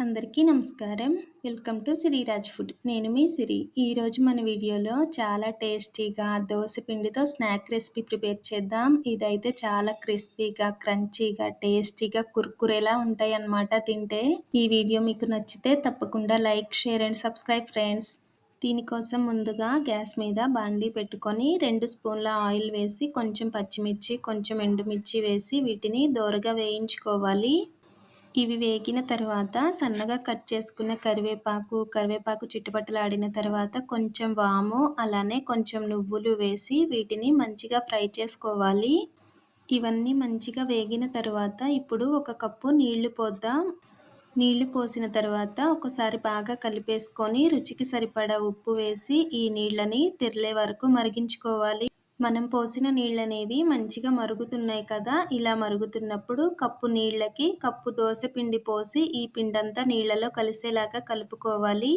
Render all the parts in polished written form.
అందరికీ నమస్కారం. Welcome to Siriraj food. నేను మీ సిరి. ఈరోజు మన వీడియోలో చాలా టేస్టీగా దోస పిండితో స్నాక్ రెసిపీ ప్రిపేర్ చేద్దాం. ఇదైతే చాలా క్రిస్పీగా, క్రంచీగా, టేస్టీగా, కుర్కురేలా ఉంటాయన్నమాట తింటే. ఈ వీడియో మీకు నచ్చితే తప్పకుండా like, share and subscribe friends. దీనికోసం ముందుగా గ్యాస్ మీద బాండీ పెట్టుకొని 2 స్పూన్ల ఆయిల్ వేసి కొంచెం పచ్చిమిర్చి, కొంచెం ఎండుమిర్చి వేసి వీటిని దోరగా వేయించుకోవాలి. ఇవి వేగిన తర్వాత సన్నగా కట్ చేసుకున్న కరివేపాకు చిటపటలాడిన తర్వాత కొంచెం వాము, అలానే కొంచెం నువ్వులు వేసి వీటిని మంచిగా ఫ్రై చేసుకోవాలి. ఇవన్నీ మంచిగా వేగిన తర్వాత ఇప్పుడు ఒక కప్పు నీళ్లు పోద్దాం. నీళ్లు పోసిన తర్వాత ఒకసారి బాగా కలిపేసుకొని రుచికి సరిపడా ఉప్పు వేసి ఈ నీళ్ళని తెర్లే వరకు మరిగించుకోవాలి. మనం పోసిన నీళ్ళనేవి మంచిగా మరుగుతున్నాయి కదా! ఇలా మరుగుతున్నప్పుడు కప్పు నీళ్ళకి కప్పు దోస పిండి పోసి ఈ పిండంతా నీళ్ళలో కలిసేలాగా కలుపుకోవాలి.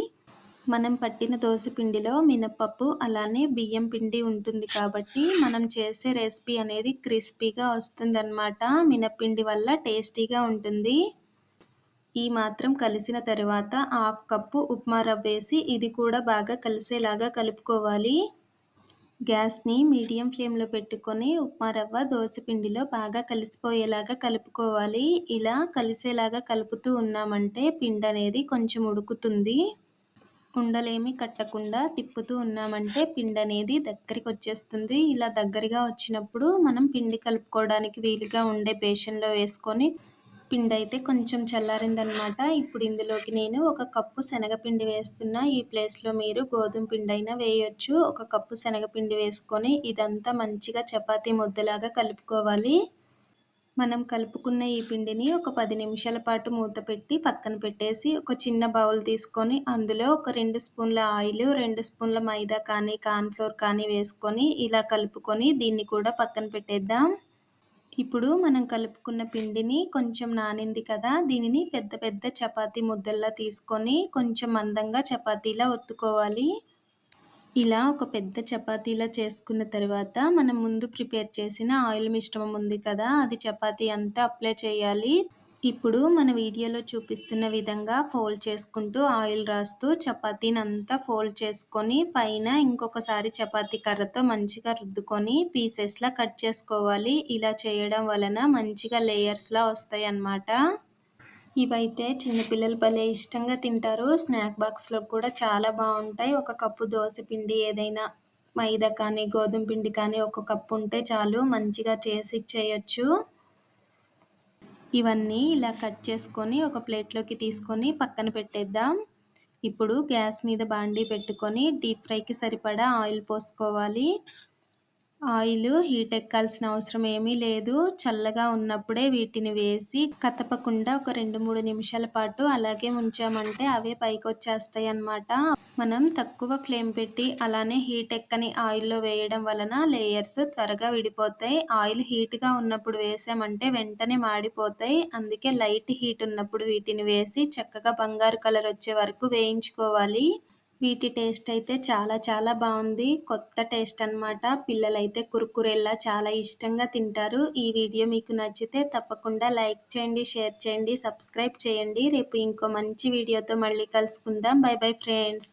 మనం పట్టిన దోస పిండిలో మినపప్పు అలానే బియ్యం పిండి ఉంటుంది కాబట్టి మనం చేసే రెసిపీ అనేది క్రిస్పీగా వస్తుందన్నమాట. మినప్పిండి వల్ల టేస్టీగా ఉంటుంది. ఈ మాత్రం కలిసిన తర్వాత హాఫ్ కప్పు ఉప్మా రవ్వేసి ఇది కూడా బాగా కలిసేలాగా కలుపుకోవాలి. గ్యాస్‌ని మీడియం ఫ్లేమ్‌లో పెట్టుకొని ఉప్మా రవ్వ దోస పిండిలో బాగా కలిసిపోయేలాగా కలుపుకోవాలి. ఇలా కలిసేలాగా కలుపుతూ ఉన్నామంటే పిండనేది కొంచెం ఉడుకుతుంది. ఉండలేమి కట్టకుండా తిప్పుతూ ఉన్నామంటే పిండనేది దగ్గరికొచ్చేస్తుంది. ఇలా దగ్గరగా వచ్చినప్పుడు మనం పిండి కలుపుకోవడానికి వీలుగా ఉండే బేషన్‌లో వేసుకొని పిండైతే కొంచెం చల్లారిందనమాట. ఇప్పుడు ఇందులోకి నేను ఒక కప్పు శనగపిండి వేస్తున్నా. ఈ ప్లేస్‌లో మీరు గోధుమ పిండైనా వేయొచ్చు. ఒక కప్పు శనగపిండి వేసుకొని ఇదంతా మంచిగా చపాతీ ముద్దలాగా కలుపుకోవాలి. మనం కలుపుకున్న ఈ పిండిని ఒక 10 నిమిషాల పాటు మూత పెట్టి పక్కన పెట్టేసి ఒక చిన్న బౌల్ తీసుకొని అందులో ఒక 2 స్పూన్ల ఆయిలు, 2 స్పూన్ల మైదా కానీ, కార్న్‌ఫ్లోర్ కానీ వేసుకొని ఇలా కలుపుకొని దీన్ని కూడా పక్కన పెట్టేద్దాం. ఇప్పుడు మనం కలుపుకున్న పిండిని కొంచెం నానింది కదా! దీనిని పెద్ద పెద్ద చపాతీ ముద్దల్లా తీసుకొని కొంచెం మందంగా చపాతీలా ఒత్తుకోవాలి. ఇలా ఒక పెద్ద చపాతీలా చేసుకున్న తర్వాత మనం ముందు ప్రిపేర్ చేసిన ఆయిల్ మిశ్రమం ఉంది కదా! అది చపాతీ అంతా అప్లై చేయాలి. ఇప్పుడు మన వీడియోలో చూపిస్తున్న విధంగా ఫోల్డ్ చేసుకుంటూ ఆయిల్ రాస్తూ చపాతీనంతా ఫోల్డ్ చేసుకొని పైన ఇంకొకసారి చపాతీ కర్రతో మంచిగా రుద్దుకొని పీసెస్‌లా కట్ చేసుకోవాలి. ఇలా చేయడం వలన మంచిగా లేయర్స్‌లా వస్తాయన్నమాట. ఇవైతే చిన్నపిల్లలు భలే ఇష్టంగా తింటారు. స్నాక్ బాక్స్‌లో కూడా చాలా బావుంటాయి. ఒక కప్పు దోస పిండి ఏదైనా మైదా కానీ, గోధుమ పిండి కానీ ఒక కప్పు ఉంటే చాలు మంచిగా చేసి ఇచ్చేయొచ్చు. ఇవన్నీ ఇలా కట్ చేసుకొని ఒక ప్లేట్‌లోకి తీసుకొని పక్కన పెట్టేద్దాం. ఇప్పుడు గ్యాస్ మీద బాండీ పెట్టుకొని డీప్ ఫ్రైకి సరిపడా ఆయిల్ పోసుకోవాలి. ఆయిలు హీట్ ఎక్కాల్సిన అవసరం ఏమీ లేదు. చల్లగా ఉన్నప్పుడే వీటిని వేసి కదపకుండా ఒక 2, 3 నిమిషాల పాటు అలాగే ఉంచామంటే అవే పైకొచ్చేస్తాయన్నమాట. మనం తక్కువ ఫ్లేమ్ పెట్టి అలానే హీట్ ఎక్కని ఆయిల్‌లో వేయడం వలన లేయర్స్ త్వరగా విడిపోతాయి. ఆయిల్ హీట్‌గా ఉన్నప్పుడు వేసామంటే వెంటనే మాడిపోతాయి. అందుకే లైట్ హీట్ ఉన్నప్పుడు వీటిని వేసి చక్కగా బంగారు కలర్ వచ్చే వరకు వేయించుకోవాలి. వీటి టేస్ట్ అయితే చాలా చాలా బావుంది. కొత్త టేస్ట్ అన్నమాట. పిల్లలైతే కుర్కురేలా చాలా ఇష్టంగా తింటారు. ఈ వీడియో మీకు నచ్చితే తప్పకుండా లైక్ చేయండి, షేర్ చేయండి, సబ్స్క్రైబ్ చేయండి. రేపు ఇంకో మంచి వీడియోతో మళ్ళీ కలుసుకుందాం. By bye friends.